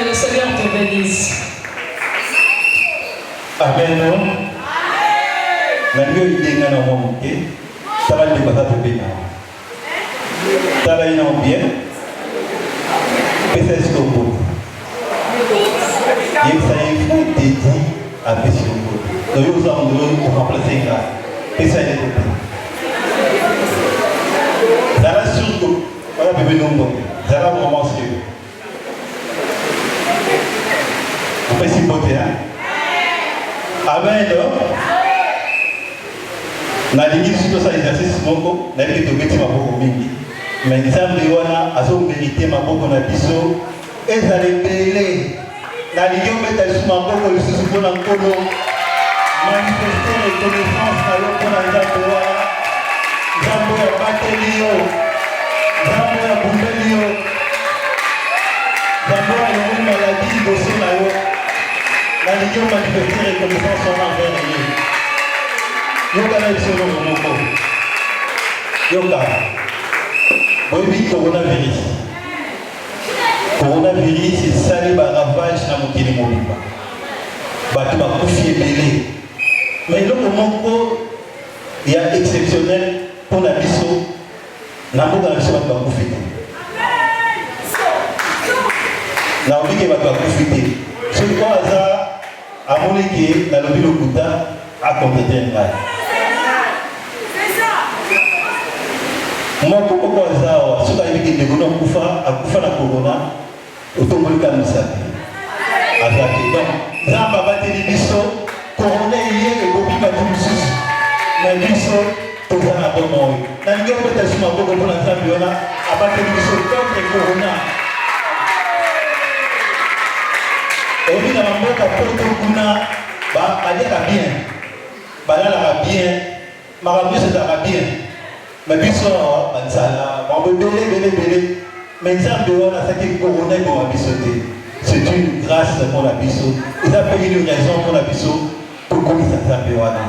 le Seigneur te bénisse. Amen. Amen. Bien. À Monsieur nous allons remplacer là. Et ça est ça va surtout. Voilà, bébé non. Ça va vraiment sûr. Vous pouvez s'y porter, hein? Amen. Na dingi surtout ça exercice moko, na ki to beti maboko mingi. Mais nzambe wana azo mériter maboko na biso ezale belé. Na dingi obeta suma maboko lisusu mpona nkolo manifester reconnaissance na yo mpona nzambe wana. Nzambe ya bateli yo, nzambe ya bumbeli yo, nzambe ya yongo maladie liboso na yo. Na dingi manifester reconnaissance wana envers ye. Yoka na biso longo moko. Yoka. Boyebi coronavirus. Coronavirus esali baravage na mokili mobimba. Bato bakufi ebele. Mais eloko moko ya exceptionnel mpona biso na mboka na biso bato bakufi te. Na obike bato bakufi te. Soki oyo aza amoni ke nalobi lokuta akompete ngai. Moko koko azawa soka ibiki ndeko akufa na corona otombolika misapi azaki donc nzamba bateli biso corona ye ebobi bato mosusu na biso toza na bomo oyo na ndenge obeta sima maboko mpona nzambe wana abateli biso contre corona oyebi na bamboka poto kuna baliaka bien balalaka bien makambo nyonso ezalaka bien. Mais biso banzala belé mais nzambe wana saki corona bon biso te. C'est une grâce pour la biso. Ils ont payé une raison pour la biso pour komisa nzambe wana.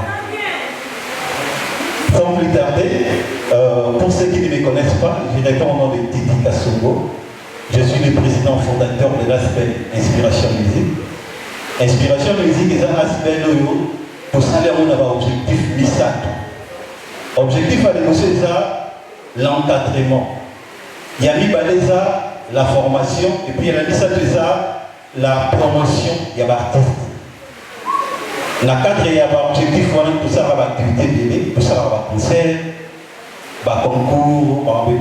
Sans plus tarder, pour ceux qui ne me connaissent pas, je réponds au nom de Titi Kasongo. Je suis le président fondateur de l'aspect Inspiration Musique. Inspiration Musique est un aspect pour savoir on a un objectif misato. Objectif à l'émotion, c'est l'encadrement. Il y a la formation et puis il y a la promotion. Il y a l'artiste. La cadre, il y a l'objectif pour ça, l'activité, pour ça, le concert, le concours, le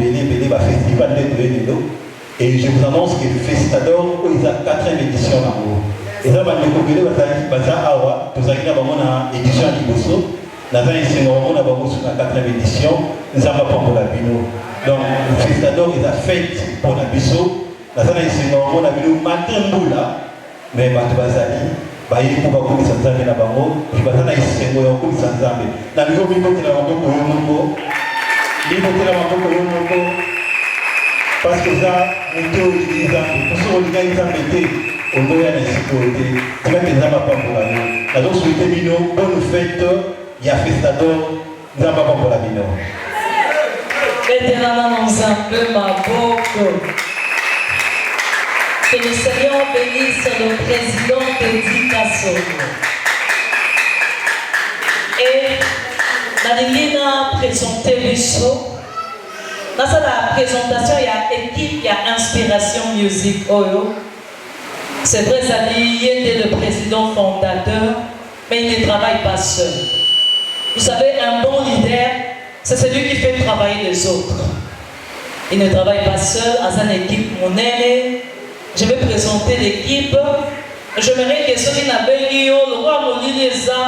festival de et je vous annonce que le Festador, il y a 4e édition. Et ça, il y a une édition à Liboso. Nous avons la 4e édition, nous avons pour la bino. Donc, le Festador est fait pour la biso. Nous avons la bino matin mais Batubazali, Bayi pour Bakou Sanzambe na Bango, puis Batana Isengo et Okou Sanzambe. Dans le groupe, il faut que la Bango Koyomoko, il faut que la Bango Koyomoko, parce que ça, nous devons utiliser Zambe. Pour ce qu'on dit, Zambe, on doit y aller à la sécurité. C'est vrai que les Zamba pas pour la bino. Nous avons souhaité bino, bonne fête. Il y a Festador, nous n'avons pas pour la bino. Maintenant, nous avons ma boucle. Que le Seigneur bénisse le président Teddy Kasongo. Et la Lina a présenté l'ISO. Dans la présentation, il y a équipe, il y a Inspiration Music Oyo. C'est vrai, il était le président fondateur, mais il ne travaille pas seul. Vous savez, un bon leader, c'est celui qui fait travailler les autres. Il ne travaille pas seul, à une équipe monnaie. Je vais présenter l'équipe. J'aimerais que ceux qui n'avaient le roi Molileza,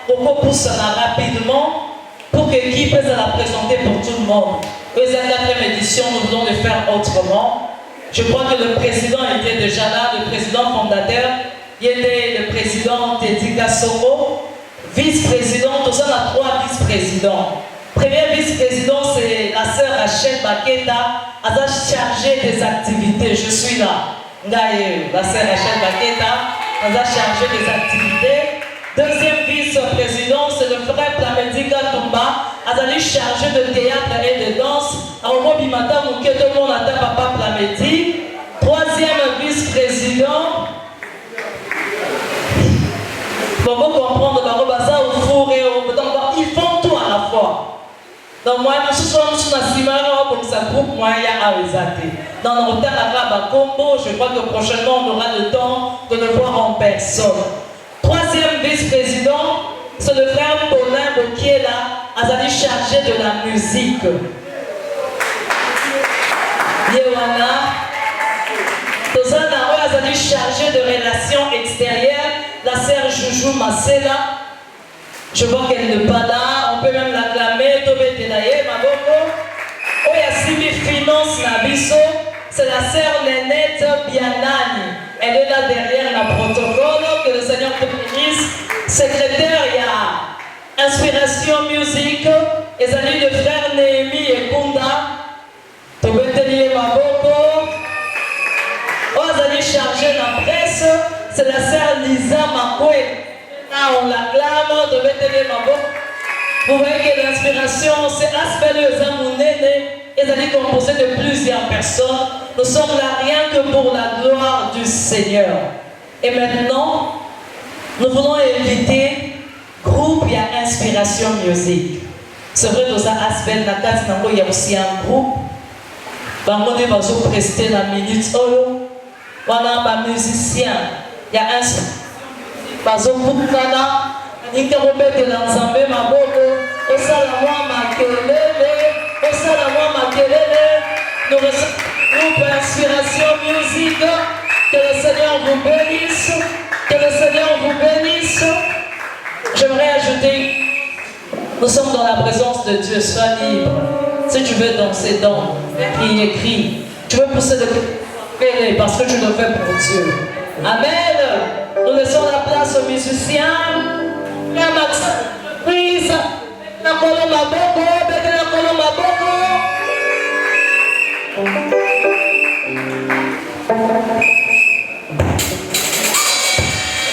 beaucoup poussent rapidement pour que l'équipe puisse la présenter pour tout le monde. Pour la 4e édition, nous voulons le faire autrement. Je crois que le président était déjà là, le président fondateur. Il était le président Teddy Kasongo. Vice-président, nous sommes à 3 vice-présidents. Premier vice-président, c'est la sœur Rachel Baketa. Elle a chargé des activités. Je suis là. La sœur Rachel Baketa. Elle a chargé des activités. Deuxième vice-président, c'est le frère Plamedi Katumba. Elle a chargé de théâtre et de danse. Papa Plamedi. Troisième vice-président, Donc moi, je suis pour que ça groupe moyen à Rizate. Dans le retard à Combo, je crois que prochainement on aura le temps de le voir en personne. Troisième vice-président, c'est le frère Paulin Bokiela, Azali chargé de la musique. Yewana, Tozana Azali chargé de relations extérieures, la sœur Joujou Masela. Je vois qu'elle n'est pas là, on peut même l'acclamer, Tobetelaye, Maboko. Oyasimi Finance Nabiso, c'est la sœur Nénette Bianani. Elle est là derrière la protocole, que le Seigneur te bénisse. Secrétaire, il y a Inspiration Musique, les amis de frère Néhémie et Kunda. Tobetelaye Maboko. Oyasimi chargé de la presse, c'est la sœur Lisa Makwe. On l'acclame, de Bethléem Mabo. Vous voyez que l'inspiration, c'est Aspeleux Zamounene, et elle est composée de plusieurs personnes. Nous sommes là rien que pour la gloire du Seigneur. Et maintenant, nous voulons inviter groupe, il y a Inspiration Musique. C'est vrai que ça Aspel Nakat, il y a aussi un groupe. On va prester la minute. On a un musicien, il y a un bazokukana nikabobetela nzambe maboko osala mwa makelele nous groupe Inspiration Musique. Que le Seigneur vous bénisse, que le Seigneur vous bénisse. J'aimerais ajouter, nous sommes dans la présence de Dieu, sois libre. Si tu veux danser, danse, crie. Tu veux pousser de pied parce que tu le fais pour Dieu. Amen. Nous laissons la place aux musiciens. La Max, prise. La colombe boko, la colombe boko.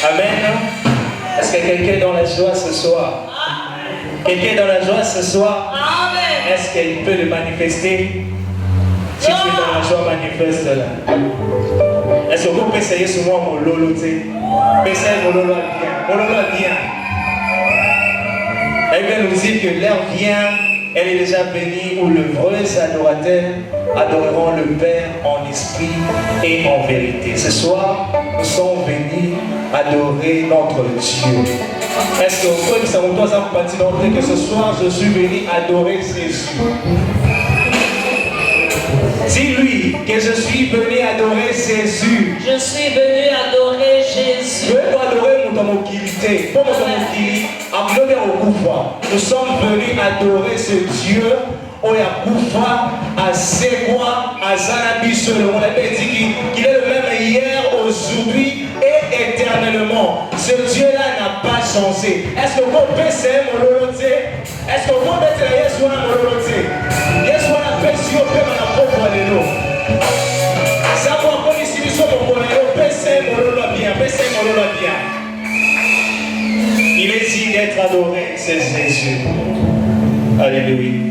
Amen. Est-ce que quelqu'un est dans la joie ce soir? Quelqu'un est dans la joie ce soir? Amen. Est-ce qu'il peut le manifester? Si tu es dans la joie, manifeste-la. Est-ce que vous pouvez essayer sur moi mon lolo? Essayez mon lolo bien. Mon lolo bien. Elle vient nous dire que l'heure vient, elle est déjà bénie, où le vrai adorateur adoreront le Père en esprit et en vérité. Ce soir, nous sommes venus adorer notre Dieu. Est-ce que vous pouvez savoir que ce soir, je suis venu adorer Jésus? Dis-lui que je suis venu adorer Jésus. Je suis venu adorer Jésus. Je veux adorer mon utilité. Pour mon utilité, nous sommes venus adorer ce Dieu. Oyakufa, Azekwa, Azanabiso. Le monde a dit qu'il est le même hier, aujourd'hui et éternellement. Ce Dieu-là n'a pas changé. Est-ce que vous pensez mon loloté? Est-ce que vous mettez la Yeshua mon loloté? Yeshua n'a pas si on peut m'en apprendre de l'eau. Ça va encore ici, nous sommes au Bolero. Pensez mon lolo bien, pensez mon lolo bien. Il est digne d'être adoré, c'est Jésus. Alléluia.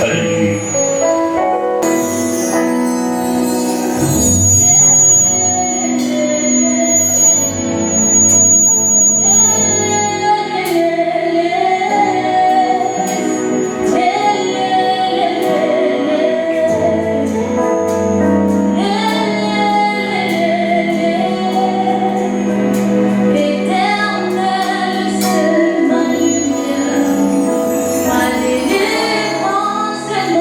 Alléluia. Éternel, c'est ma lumière, ma délivrance.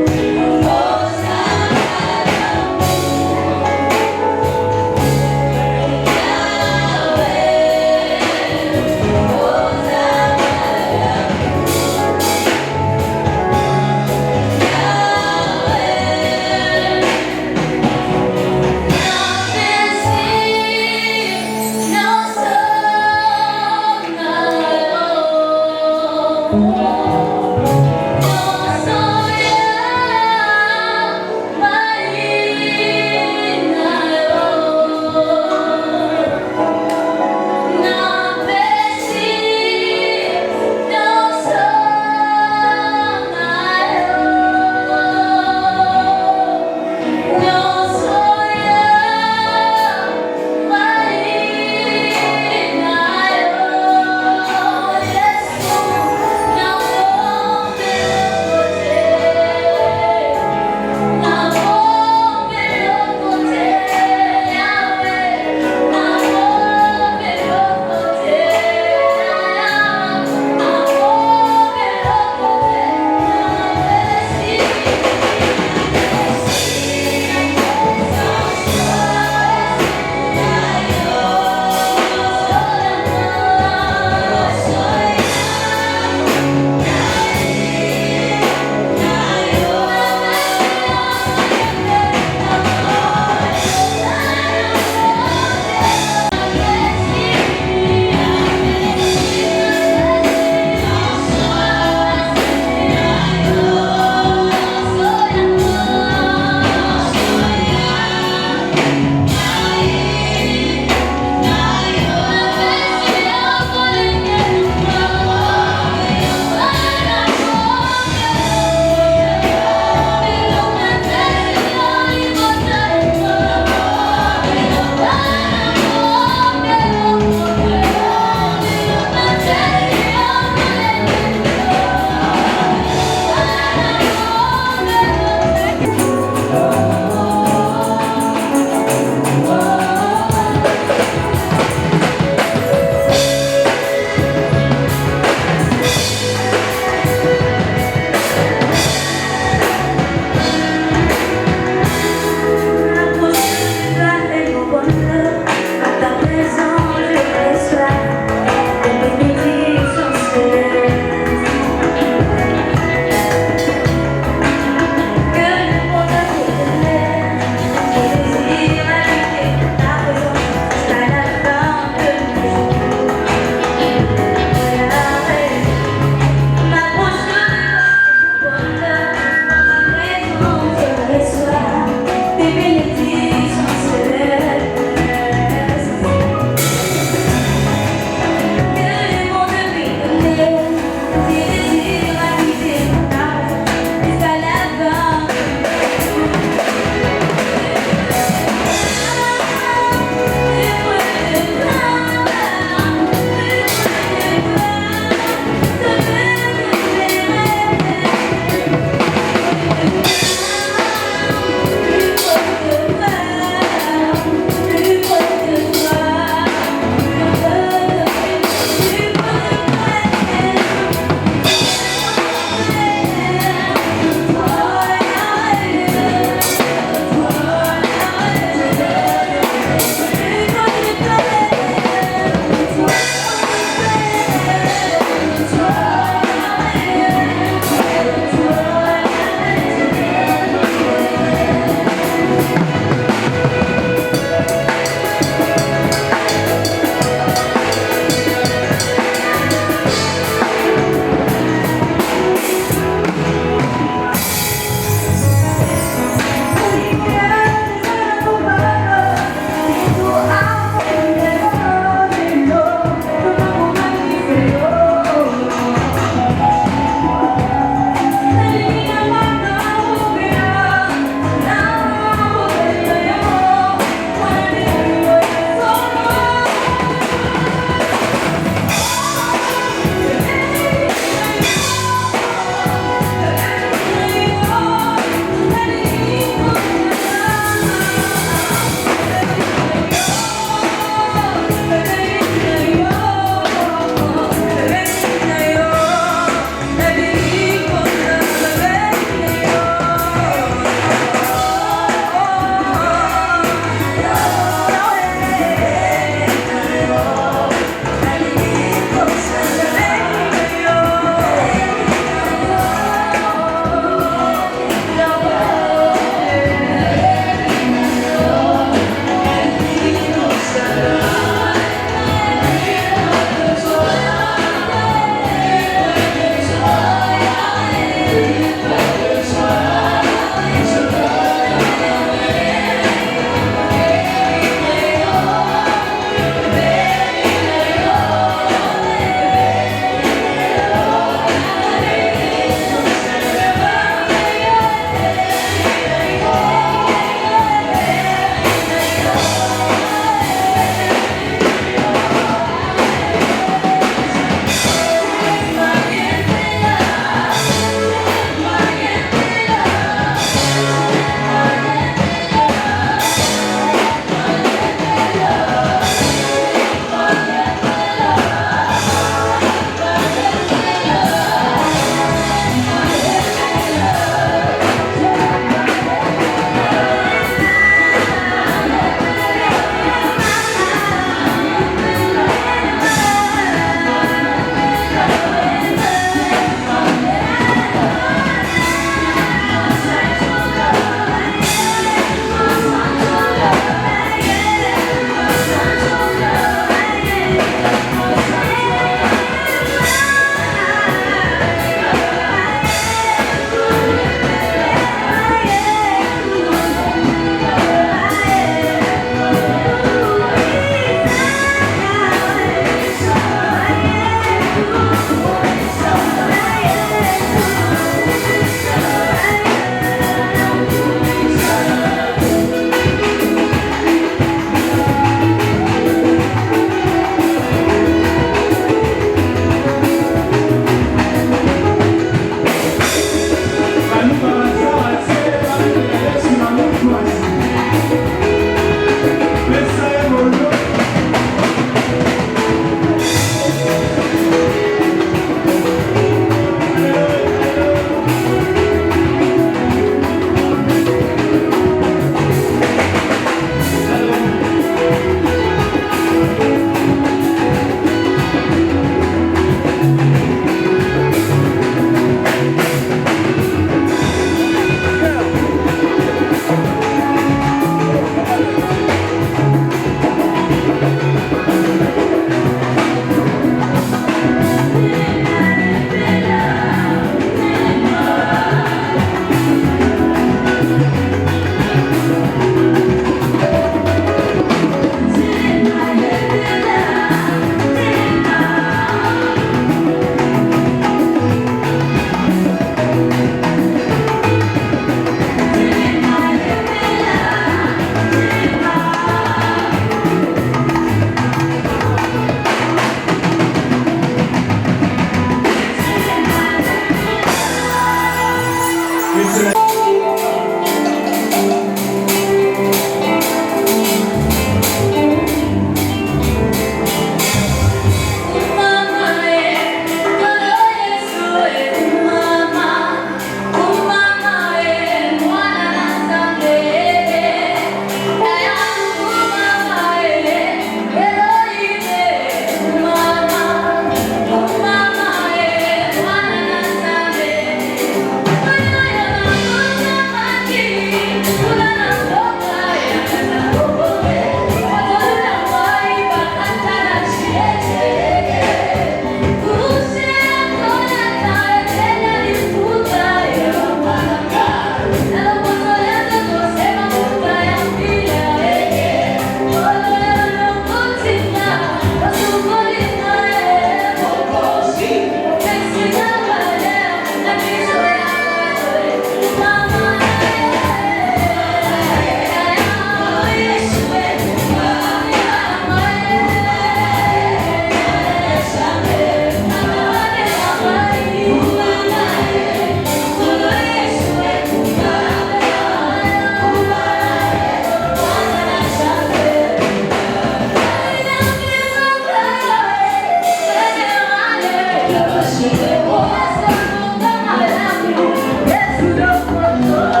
Yeah.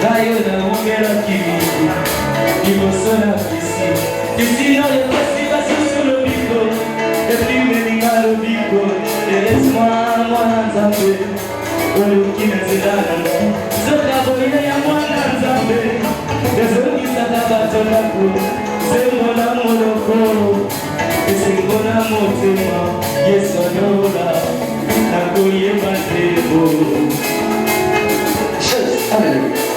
Kayo na umera kibiki Ibosona kisi Kisino ya kasi basusulo biko Eprime ningaro biko Eres mwana nzambe Olukina zidana Zoka boina ya mwana nzambe Ezoki satabato lako Sembo na molokolo Esembo na motema Yesu adola Nakoye matebo Hallelujah.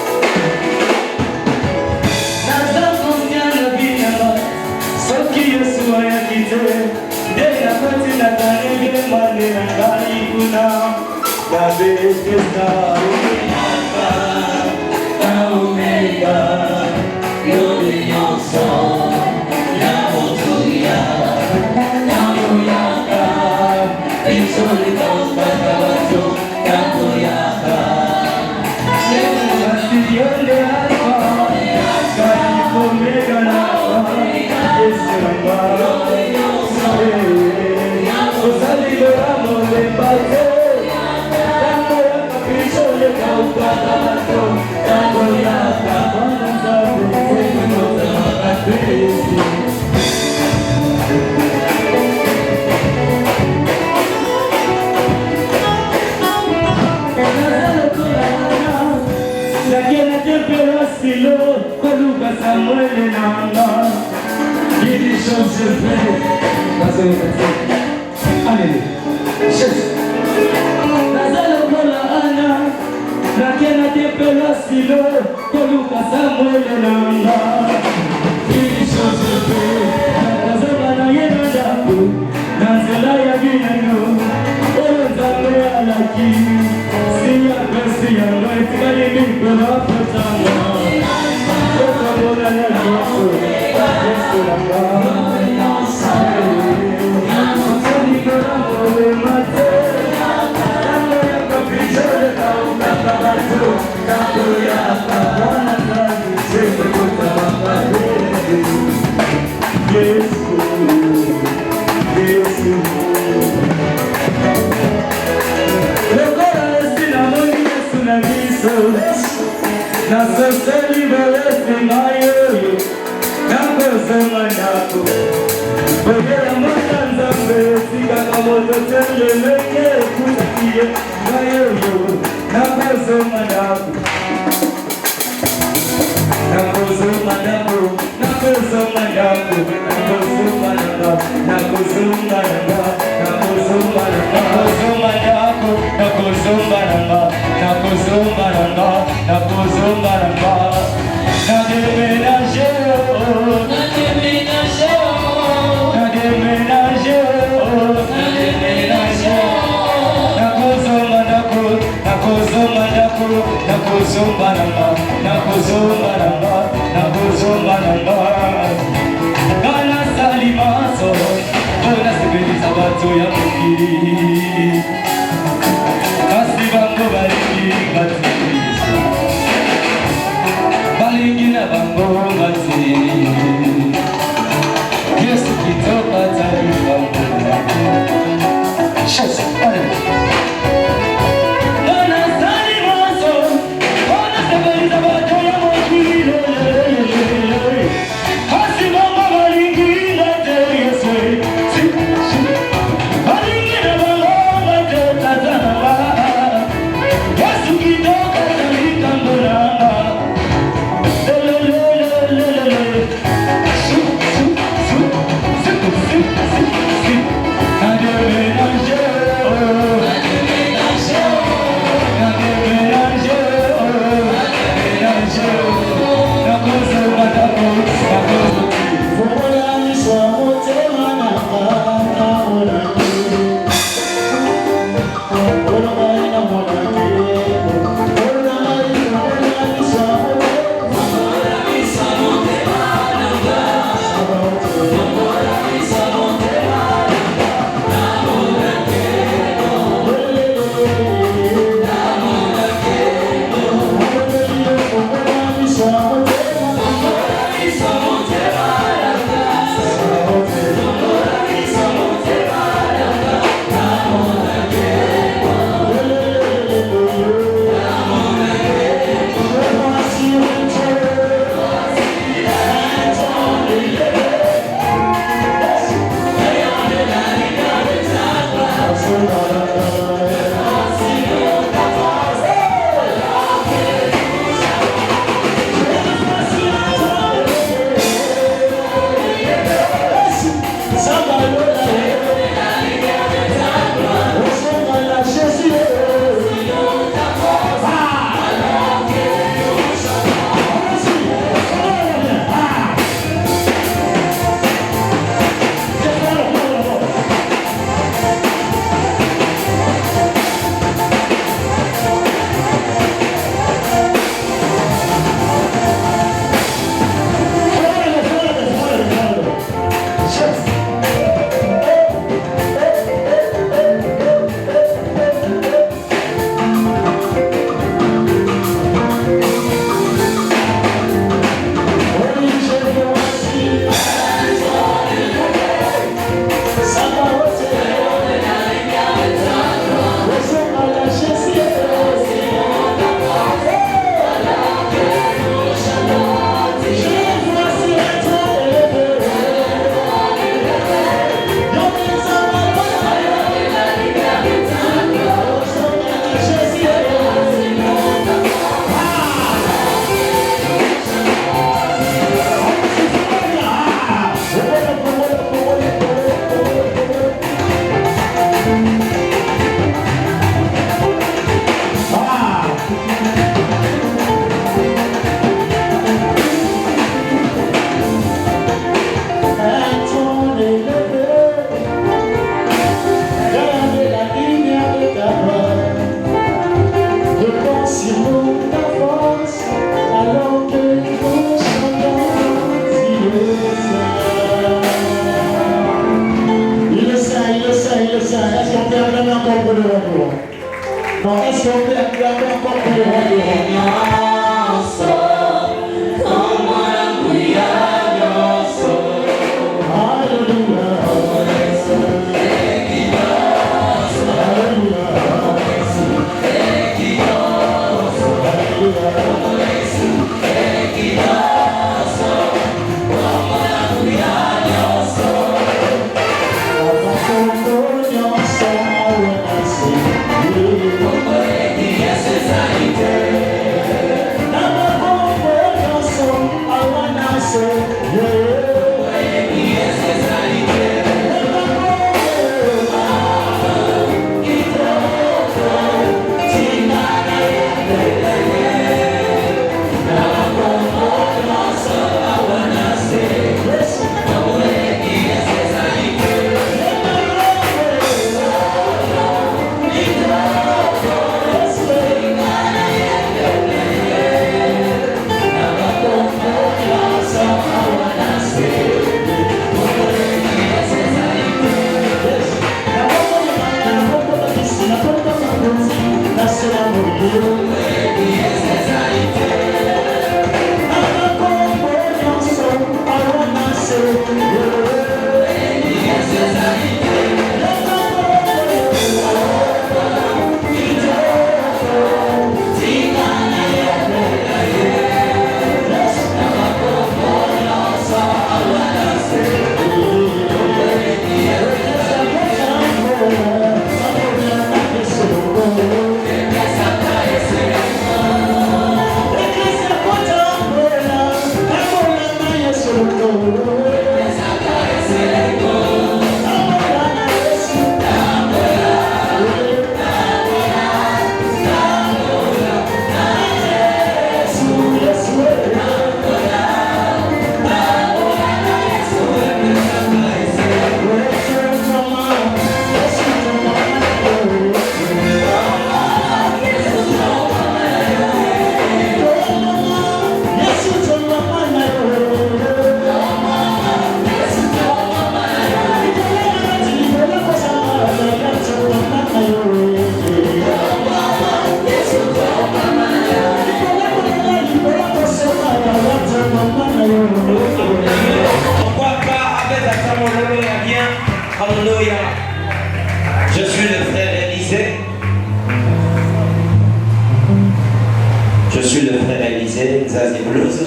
frère Élisée, Zazie Blues.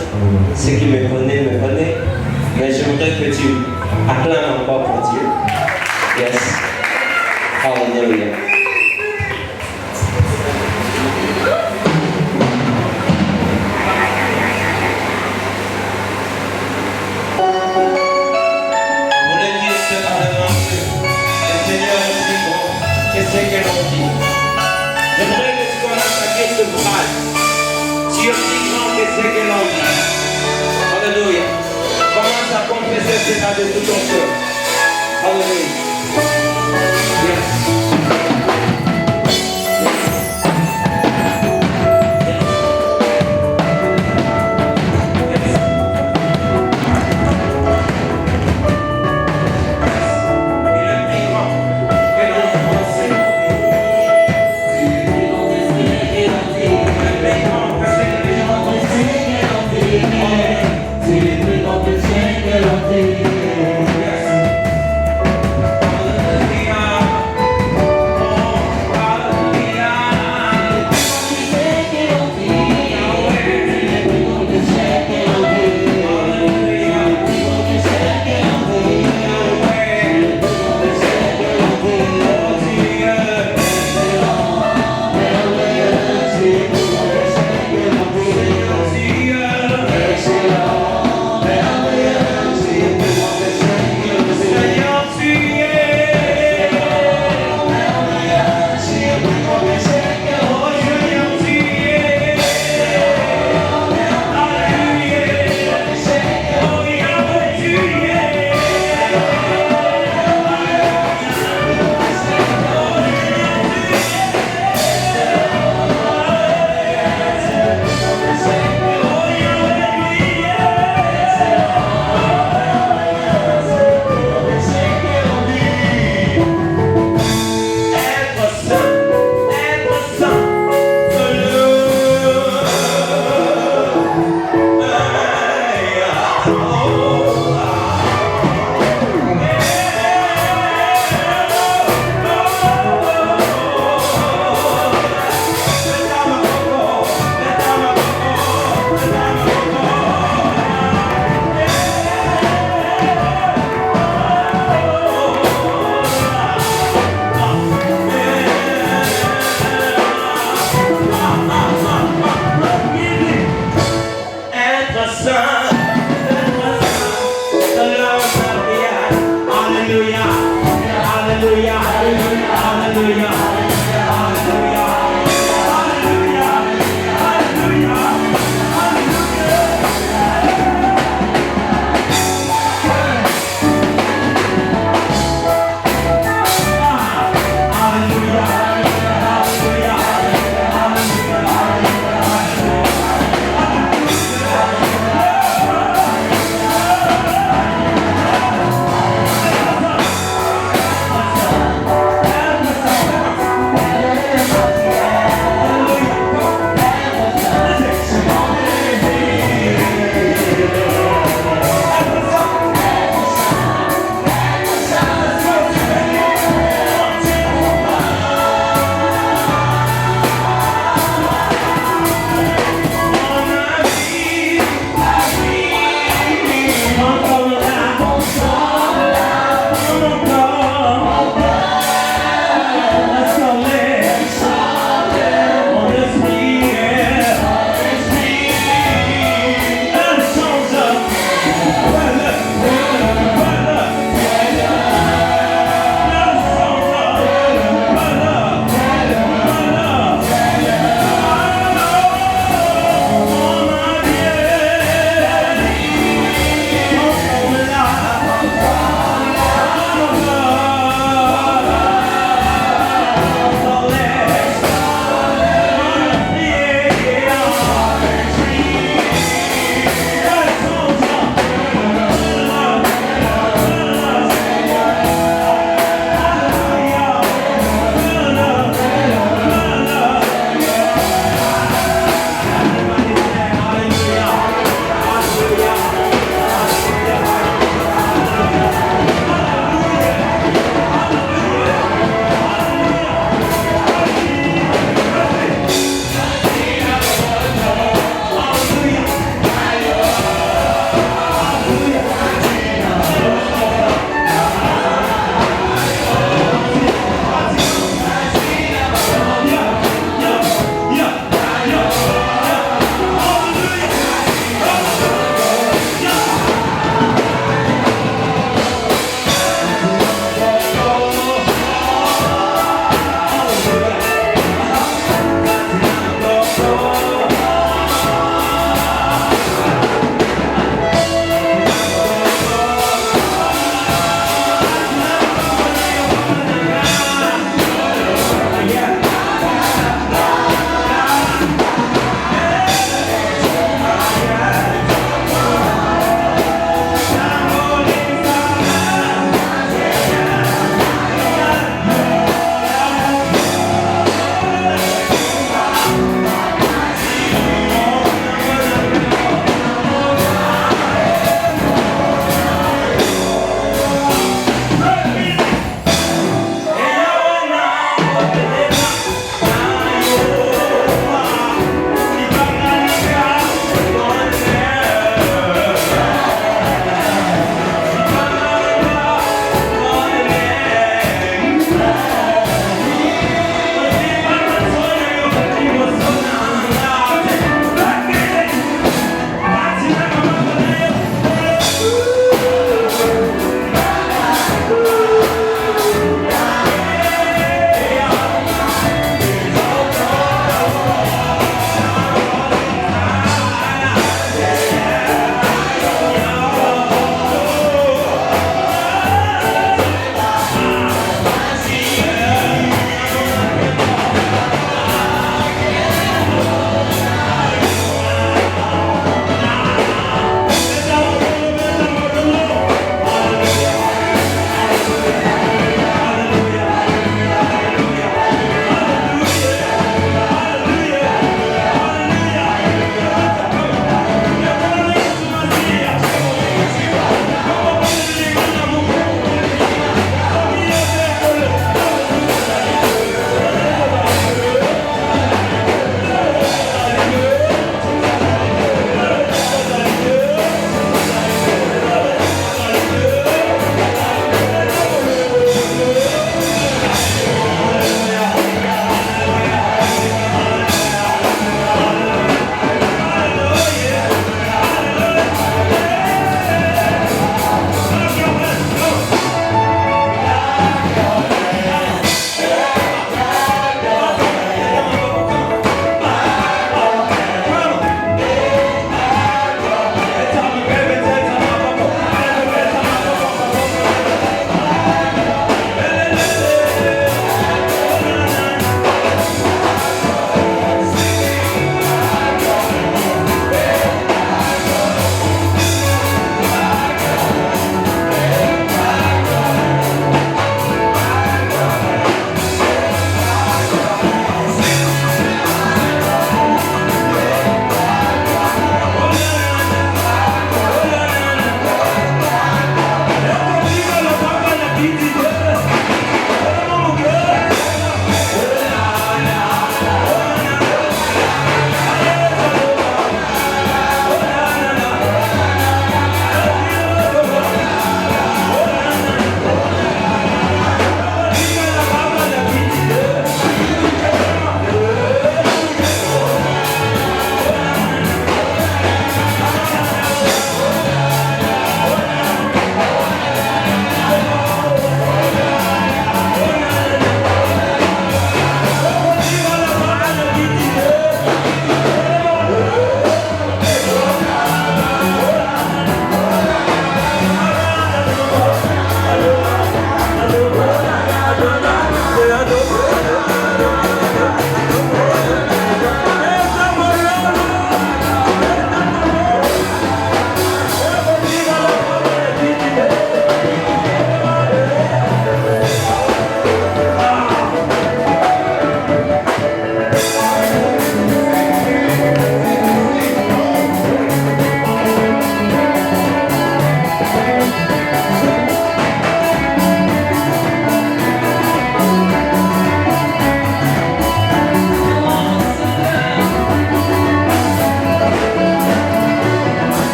Ceux qui me connaissent, me connaissent. Mais je voudrais que tu acclames encore pour Dieu. Yes. Hallelujah. C'est que l'on dit. J'aimerais que tu commences à dire ce phrase. Tu es si grand que c'est que l'on dit. Alléluia. Commence à confesser cela de tout ton cœur. Alléluia. Yes.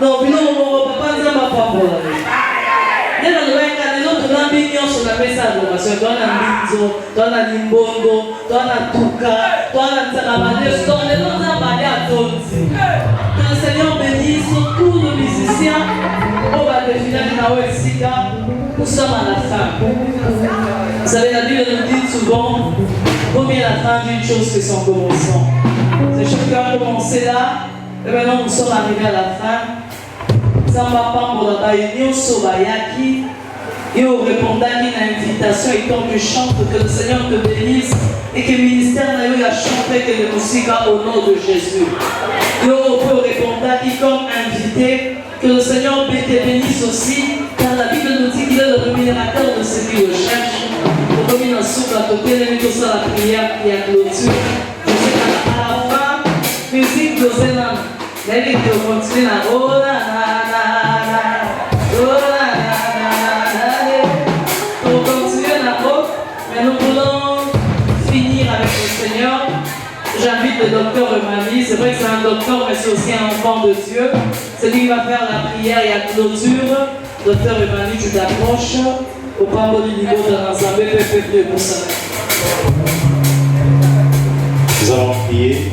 Non, bino mon papa nza ma papa là. Nde na lobenga les autres na binyo sur la mesa adoration. Toi na mbinzo, toi na limbondo, toi na tuka, toi na nzakabale, toi les autres na bale à tonzi. Que le Seigneur bénisse tous nos musiciens. On va définir na Wesika. Nous sommes à la fin. Vous savez, la Bible nous dit souvent combien la fin d'une chose que son commencement. Ces choses qui ont commencé là, et maintenant nous sommes arrivés à la fin. Samba Pambo dans réunion Sobayaki, et on répondait à une invitation et tant que chante, que le Seigneur te bénisse et que le ministère n'a eu à chanter que le musique au nom de Jésus. Et on peut répondre à qui comme invité, que le Seigneur te bénisse aussi, car la Bible nous dit qu'il est le rémunérateur de ceux qui le cherchent. Pour comme il a souffle à côté, il est sur la prière qui a clôture. Je sais qu'à la fin, musique de Zénan, les gens qui continuent à oh là là, oh là là, on continue la route, mais nous voulons finir avec le Seigneur. J'invite le docteur Emmanuel, c'est vrai que c'est un docteur, mais c'est aussi un enfant de Dieu. C'est lui qui va faire la prière et la clôture. Docteur Emmanuel, tu t'approches au Pambo du niveau de l'ensemble, peuple pour ça. Nous allons prier.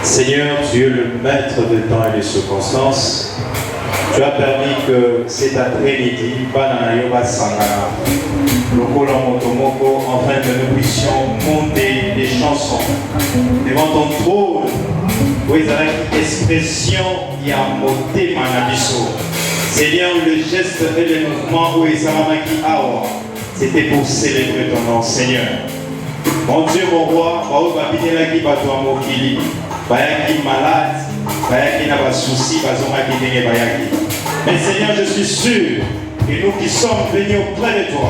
Seigneur Dieu, le maître de temps et de circonstances, tu as permis que cet après-midi, afin que nous puissions monter des chansons devant ton trône, où il y a une expression qui a monté Manabiso. Seigneur, le geste et le mouvement où il y a c'était pour célébrer ton nom, Seigneur. Mon Dieu, mon roi, bayaki malade, bayaki n'a pas souci, mais Seigneur, je suis sûr que nous qui sommes venus auprès de toi,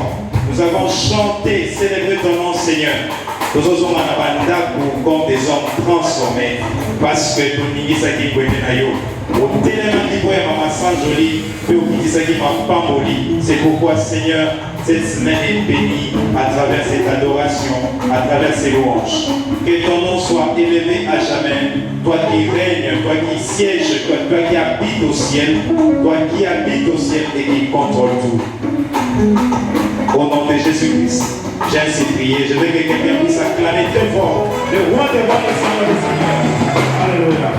nous avons chanté, célébré ton nom, Seigneur. Nous osons comme des hommes transformés, parce que nous n'y sommes c'est pourquoi, Seigneur, cette semaine est bénie à travers cette adoration, à travers ces louanges. Que ton nom soit élevé à jamais. Toi qui règnes, toi qui sièges, toi qui habites au ciel, toi qui habites au ciel et qui contrôle tout. Au nom de Jésus-Christ, j'ai ainsi prié. Je veux que quelqu'un puisse acclamer très fort le roi des rois et le Seigneur des seigneurs. Alléluia.